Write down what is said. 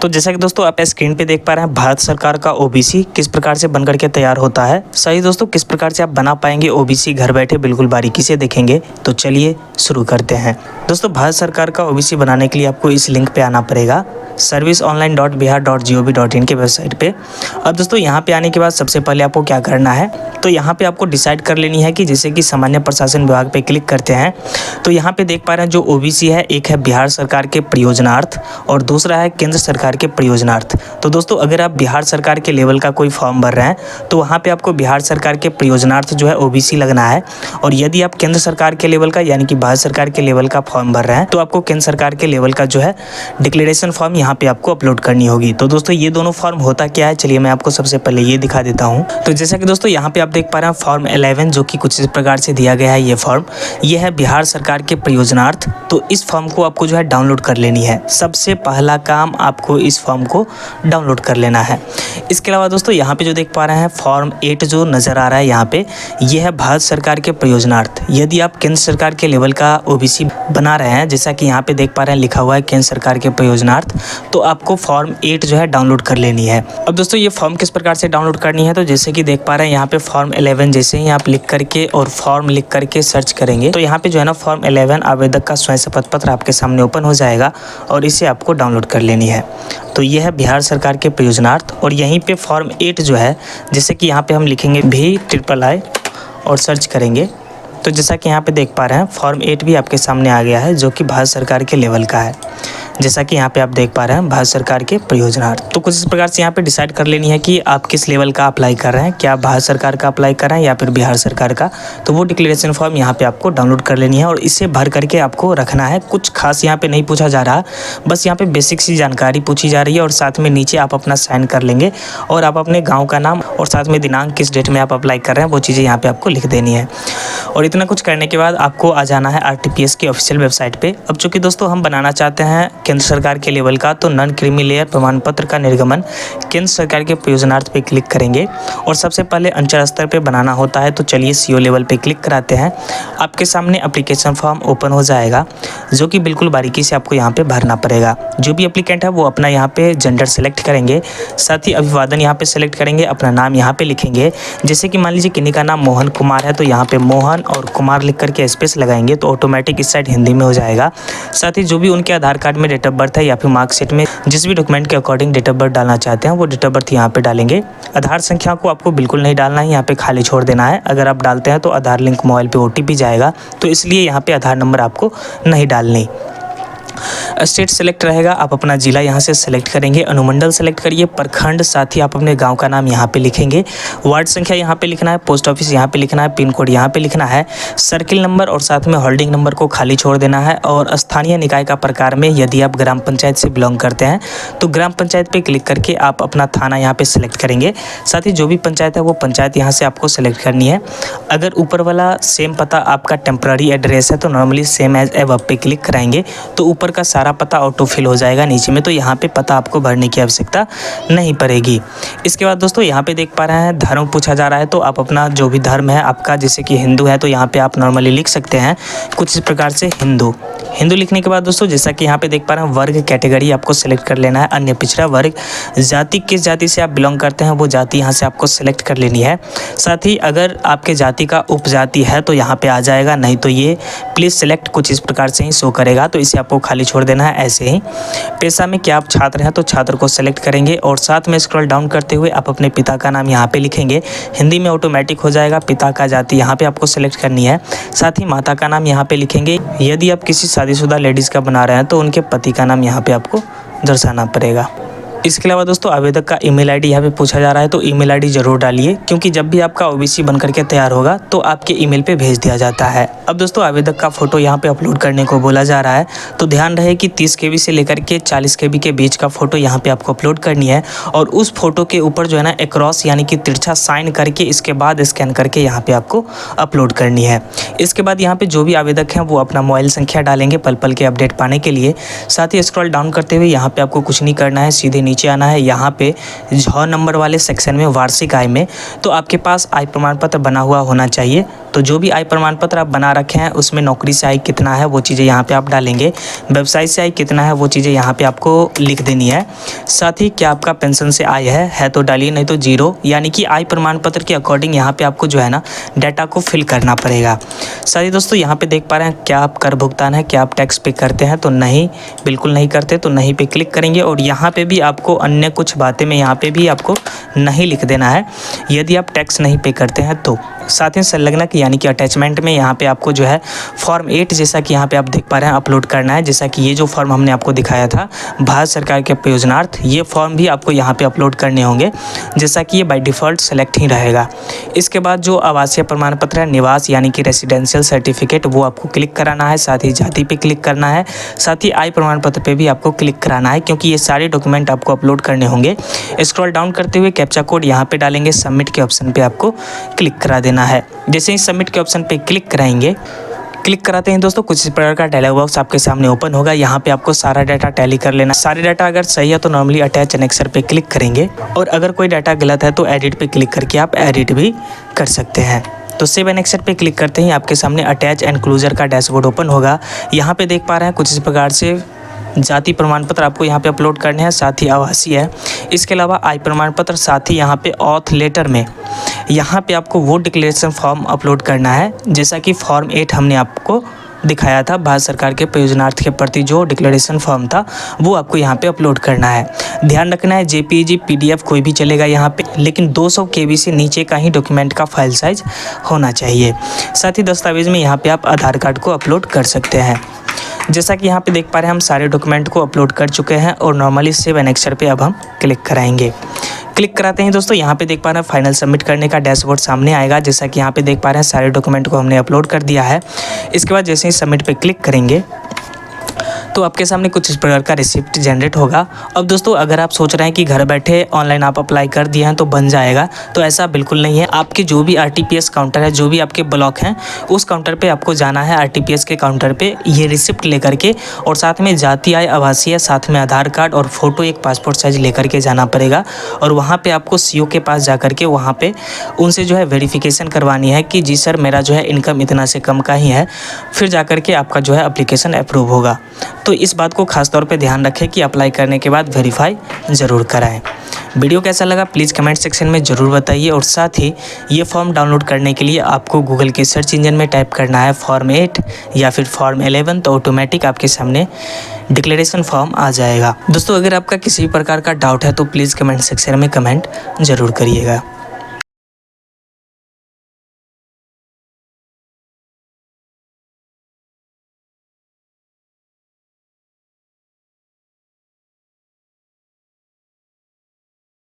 तो जैसा कि दोस्तों आप स्क्रीन पे देख पा रहे हैं, भारत सरकार का ओबीसी किस प्रकार से बनकर के तैयार होता है। सही दोस्तों, किस प्रकार से आप बना पाएंगे ओबीसी घर बैठे, बिल्कुल बारीकी से देखेंगे। तो चलिए शुरू करते हैं। दोस्तों, भारत सरकार का ओबीसी बनाने के लिए आपको इस लिंक पे आना पड़ेगा, serviceonline.bihar.gov.in के वेबसाइट पे। अब दोस्तों यहाँ पे आने के बाद सबसे पहले आपको क्या करना है, तो यहाँ पे आपको डिसाइड कर लेनी है कि जैसे कि सामान्य प्रशासन विभाग पे क्लिक करते हैं तो यहाँ पे देख पा रहे हैं जो ओबीसी है, एक है बिहार सरकार के प्रयोजनार्थ और दूसरा है केंद्र सरकार के प्रयोजनार्थ। तो दोस्तों अगर आप बिहार सरकार के लेवल का कोई फॉर्म भर रहे हैं तो वहाँ पे आपको बिहार सरकार के प्रयोजनार्थ जो है ओबीसी लगना है, और यदि आप केंद्र सरकार के लेवल का यानी कि भारत सरकार के लेवल का फॉर्म भर रहे हैं तो आपको केंद्र सरकार के लेवल का जो है डिक्लेरेशन फॉर्म यहाँ पे आपको अपलोड करनी होगी। तो दोस्तों ये दोनों फॉर्म होता क्या है, चलिए मैं आपको सबसे पहले ये दिखा देता हूँ। तो जैसा कि दोस्तों यहाँ पे आप देख पा रहे हैं फॉर्म 11 जो कि कुछ इस प्रकार से दिया गया है। ये फॉर्म ये है बिहार सरकार के प्रयोजनार्थ। तो इस फॉर्म को आपको जो है डाउनलोड कर लेनी है। सबसे पहला काम आपको इस फॉर्म को डाउनलोड कर लेना है। इसके अलावा दोस्तों यहाँ पे जो देख पा रहे हैं फॉर्म 8 जो नज़र आ रहा है यहाँ पे, ये है भारत सरकार के प्रयोजनार्थ। यदि आप केंद्र सरकार के लेवल का ओबीसी बना रहे हैं, जैसा कि यहाँ पे देख पा रहे हैं लिखा हुआ है केंद्र सरकार के प्रयोजनार्थ, तो आपको फॉर्म 8 जो है डाउनलोड कर लेनी है। अब दोस्तों ये फॉर्म किस प्रकार से डाउनलोड करनी है, तो जैसे कि देख पा रहे हैं यहाँ पे फॉर्म 11 जैसे ही आप लिख करके और फॉर्म लिख करके सर्च करेंगे तो यहाँ पे जो है ना फॉर्म 11 आवेदक का स्वयं शपथ पत्र आपके सामने ओपन हो जाएगा और इसे आपको डाउनलोड कर लेनी है। तो यह है बिहार सरकार के प्रयोजनार्थ, और यहीं पे फॉर्म 8 जो है, जैसे कि यहाँ पे हम लिखेंगे VIII और सर्च करेंगे तो जैसा कि यहाँ पे देख पा रहे हैं फॉर्म 8 भी आपके सामने आ गया है जो कि भारत सरकार के लेवल का है। जैसा कि यहाँ पे आप देख पा रहे हैं भारत सरकार के प्रयोजनार्थ। तो कुछ इस प्रकार से यहाँ पे डिसाइड कर लेनी है कि आप किस लेवल का अप्लाई कर रहे हैं, क्या भारत सरकार का अप्लाई कर रहे हैं या फिर बिहार सरकार का। तो वो डिक्लेरेशन फॉर्म यहाँ पे आपको डाउनलोड कर लेनी है और इसे भर करके आपको रखना है। कुछ खास यहाँ पे नहीं पूछा जा रहा, बस यहाँ पे बेसिक सी जानकारी पूछी जा रही है और साथ में नीचे आप अपना साइन कर लेंगे और आप अपने गाँव का नाम और साथ में दिनांक किस डेट में आप अप्लाई कर रहे हैं वो चीज़ें यहाँ पे आपको लिख देनी है। और इतना कुछ करने के बाद आपको आ जाना है RTPS की ऑफिशियल वेबसाइट पे। अब चूँकि दोस्तों हम बनाना चाहते हैं केंद्र सरकार के लेवल का, तो नॉन क्रीमी लेयर प्रमाण पत्र का निर्गमन केंद्र सरकार के प्रयोजनार्थ पे क्लिक करेंगे और सबसे पहले अंचल स्तर पे बनाना होता है। तो चलिए CO लेवल पे क्लिक कराते हैं। आपके सामने एप्लीकेशन फॉर्म ओपन हो जाएगा जो कि बिल्कुल बारीकी से आपको यहाँ पे भरना पड़ेगा। जो भी एप्लीकेंट है वो अपना यहाँ पे जेंडर सेलेक्ट करेंगे, साथ ही अभिवादन यहाँ पे सेलेक्ट करेंगे, अपना नाम यहाँ पे लिखेंगे। जैसे कि मान लीजिए किन्हीं का नाम मोहन कुमार है तो यहाँ पे मोहन और कुमार लिख करके स्पेस लगाएंगे तो ऑटोमेटिक इस साइड हिंदी में हो जाएगा। साथ ही जो भी उनके आधार कार्ड में डेट ऑफ बर्थ है या फिर मार्कशीट में जिस भी डॉक्यूमेंट के अकॉर्डिंग डेट ऑफ बर्थ डालना चाहते हैं वो डेट ऑफ बर्थ यहाँ पे डालेंगे। आधार संख्या को आपको बिल्कुल नहीं डालना है, यहाँ पे खाली छोड़ देना है। अगर आप डालते हैं तो आधार लिंक मोबाइल पे OTP जाएगा, तो इसलिए यहाँ पे आधार नंबर आपको नहीं डालनी। स्टेट सेलेक्ट रहेगा, आप अपना जिला यहाँ से सेलेक्ट करेंगे, अनुमंडल सेलेक्ट करिए, प्रखंड, साथ ही आप अपने गांव का नाम यहाँ पे लिखेंगे, वार्ड संख्या यहाँ पे लिखना है, पोस्ट ऑफिस यहाँ पे लिखना है, पिन कोड यहाँ पे लिखना है, सर्किल नंबर और साथ में होल्डिंग नंबर को खाली छोड़ देना है। और स्थानीय निकाय का प्रकार में यदि आप ग्राम पंचायत से बिलोंग करते हैं तो ग्राम पंचायत पे क्लिक करके आप अपना थाना यहाँ पे सेलेक्ट करेंगे। साथ ही जो भी पंचायत है वो पंचायत यहाँ से आपको सेलेक्ट करनी है। अगर ऊपर वाला सेम पता आपका टेम्पररी एड्रेस है तो नॉर्मली सेम एज एबव पे क्लिक कराएंगे तो ऊपर का सारा पता ऑटो फिल हो जाएगा नीचे में, तो यहाँ पे पता आपको भरने की आवश्यकता नहीं पड़ेगी। इसके बाद दोस्तों यहाँ पे देख पा रहे हैं धर्म पूछा जा रहा है, तो आप अपना जो भी धर्म है आपका, जैसे कि हिंदू है तो यहाँ पे आप नॉर्मली लिख सकते हैं कुछ इस प्रकार से हिंदू लिखने के बाद दोस्तों जैसा कि यहाँ पे देख पा रहे हैं वर्ग कैटेगरी आपको सेलेक्ट कर लेना है, अन्य पिछड़ा वर्ग, जाति किस जाति से आप बिलोंग करते हैं वो जाति यहाँ से आपको सेलेक्ट कर लेनी है। साथ ही अगर आपके जाति का उपजाति है तो यहाँ पे आ जाएगा, नहीं तो ये प्लीज़ सेलेक्ट कुछ इस प्रकार से ही शो करेगा, तो इसे आपको खाली छोड़ देना है। ऐसे ही पेशा में क्या आप छात्र हैं तो छात्र को सेलेक्ट करेंगे और साथ में स्क्रॉल डाउन करते हुए आप अपने पिता का नाम यहाँ पे लिखेंगे, हिंदी में ऑटोमेटिक हो जाएगा। पिता का जाति यहाँ पे आपको सेलेक्ट करनी है, साथ ही माता का नाम यहाँ पे लिखेंगे। यदि आप किसी शादीशुदा लेडीज़ का बना रहे हैं तो उनके पति का नाम यहाँ पे आपको दर्शाना पड़ेगा। इसके अलावा दोस्तों आवेदक का ईमेल आईडी यहाँ पे पूछा जा रहा है, तो ईमेल आईडी जरूर डालिए क्योंकि जब भी आपका ओबीसी बन करके तैयार होगा तो आपके ईमेल पे भेज दिया जाता है। अब दोस्तों आवेदक का फोटो यहाँ पे अपलोड करने को बोला जा रहा है, तो ध्यान रहे कि 30 KB से लेकर के 40 KB के बीच का फोटो यहाँ पे आपको अपलोड करनी है और उस फोटो के ऊपर जो है ना एक्रॉस यानी कि तिरछा साइन करके इसके बाद स्कैन करके यहाँ पे आपको अपलोड करनी है। इसके बाद यहाँ पे जो भी आवेदक हैं वो अपना मोबाइल संख्या डालेंगे पल पल के अपडेट पाने के लिए। साथ ही स्क्रॉल डाउन करते हुए यहाँ पे आपको कुछ नहीं करना है, सीधे नीचे आना है। यहाँ पे 6 नंबर वाले सेक्शन में वार्षिक आय में तो आपके पास आय प्रमाण पत्र बना हुआ होना चाहिए। तो जो भी आय प्रमाण पत्र आप बना रखे हैं उसमें नौकरी से आय कितना है वो चीज़ें यहाँ पे आप डालेंगे, व्यवसाय से आय कितना है वो चीज़ें यहाँ पे आपको लिख देनी है। साथ ही क्या आपका पेंशन से आय है तो डालिए, नहीं तो जीरो, यानी कि आय प्रमाण पत्र के अकॉर्डिंग यहाँ पे आपको जो है ना डाटा को फिल करना पड़ेगा। साथ ही दोस्तों यहाँ पे देख पा रहे हैं क्या आप कर भुगतान है, क्या आप टैक्स पे करते हैं, तो नहीं, बिल्कुल नहीं करते, तो नहीं पे क्लिक करेंगे। और यहाँ पे भी आपको अन्य कुछ बातें में यहाँ पे भी आपको नहीं लिख देना है यदि आप टैक्स नहीं पे करते हैं तो। साथ ही संलग्न यानी कि अटैचमेंट में यहाँ पे आपको जो है फॉर्म 8 जैसा कि यहाँ पे आप देख पा रहे हैं अपलोड करना है। जैसा कि ये जो फॉर्म हमने आपको दिखाया था भारत सरकार के प्रयोजनार्थ, ये फॉर्म भी आपको यहाँ पे अपलोड करने होंगे, जैसा कि ये बाय डिफ़ॉल्ट सेलेक्ट ही रहेगा। इसके बाद जो आवासीय प्रमाण पत्र है, निवास यानी कि रेसिडेंशियल सर्टिफिकेट, वो आपको क्लिक कराना है। साथ ही जाति पे क्लिक करना है, साथ ही आय प्रमाण पत्र पे भी आपको क्लिक कराना है, क्योंकि ये सारे डॉक्यूमेंट आपको अपलोड करने होंगे। स्क्रॉल डाउन करते हुए कैप्चा कोड यहाँ पे डालेंगे, सबमिट के ऑप्शन पे आपको क्लिक करा देना है। जैसे ही सबमिट के ऑप्शन पे क्लिक कराएंगे, क्लिक कराते हैं दोस्तों कुछ इस प्रकार का डायलॉग बॉक्स आपके सामने ओपन होगा। यहाँ पे आपको सारा डाटा टैली कर लेना। सारे डाटा अगर सही है तो नॉर्मली अटैच एनेक्सर पे क्लिक करेंगे, और अगर कोई डाटा गलत है तो एडिट पे क्लिक करके आप एडिट भी कर सकते हैं। तो सेव एनेक्सर पे क्लिक करते ही आपके सामने अटैच एंड क्लोजर का डैशबोर्ड ओपन होगा। यहाँ पे देख पा रहे हैं कुछ इस प्रकार से जाति प्रमाण पत्र आपको यहाँ पे अपलोड करने हैं, साथ ही आवासीय है। इसके अलावा आय प्रमाण पत्र, साथ ही यहाँ पे ऑथ लेटर में यहाँ पे आपको वो डिक्लेरेशन फॉर्म अपलोड करना है, जैसा कि फॉर्म 8 हमने आपको दिखाया था भारत सरकार के प्रयोजनार्थ के प्रति जो डिक्लेरेशन फॉर्म था वो आपको यहाँ पे अपलोड करना है। ध्यान रखना है जेपीईजी पीडीएफ कोई भी चलेगा यहाँ पे, लेकिन 200 KB से नीचे का ही डॉक्यूमेंट का फाइल साइज होना चाहिए। साथ ही दस्तावेज में यहाँ पे आप आधार कार्ड को अपलोड कर सकते हैं। जैसा कि यहाँ पे देख पा रहे हैं हम सारे डॉक्यूमेंट को अपलोड कर चुके हैं, और नॉर्मली सेव एनेक्सर पे अब हम क्लिक कराएंगे। क्लिक कराते हैं दोस्तों यहाँ पे देख पा रहे हैं फाइनल सबमिट करने का डैशबोर्ड सामने आएगा। जैसा कि यहाँ पे देख पा रहे हैं सारे डॉक्यूमेंट को हमने अपलोड कर दिया है। इसके बाद जैसे ही सबमिट पे क्लिक करेंगे तो आपके सामने कुछ इस प्रकार का रिसिप्ट जनरेट होगा। अब दोस्तों अगर आप सोच रहे हैं कि घर बैठे ऑनलाइन आप अप्लाई कर दिए हैं तो बन जाएगा, तो ऐसा बिल्कुल नहीं है। आपके जो भी RTPS काउंटर है, जो भी आपके ब्लॉक हैं, उस काउंटर पे आपको जाना है, RTPS के काउंटर पे ये रिसिप्ट लेकर के, और साथ में जाति आय आवासीय, साथ में आधार कार्ड और फोटो एक पासपोर्ट साइज लेकर के जाना पड़ेगा। और वहाँ पे आपको CO के पास जा कर के वहाँ पे उनसे जो है वेरिफिकेशन करवानी है कि जी सर मेरा जो है इनकम इतना से कम का ही है, फिर जा कर के आपका जो है एप्लीकेशन अप्रूव होगा। तो इस बात को खास तौर पे ध्यान रखें कि अप्लाई करने के बाद वेरीफाई ज़रूर कराएं। वीडियो कैसा लगा प्लीज़ कमेंट सेक्शन में ज़रूर बताइए, और साथ ही ये फॉर्म डाउनलोड करने के लिए आपको गूगल के सर्च इंजन में टाइप करना है फॉर्म 8 या फिर फॉर्म 11, तो ऑटोमेटिक आपके सामने डिक्लेरेशन फॉर्म आ जाएगा। दोस्तों अगर आपका किसी भी प्रकार का डाउट है तो प्लीज़ कमेंट सेक्शन में कमेंट ज़रूर करिएगा।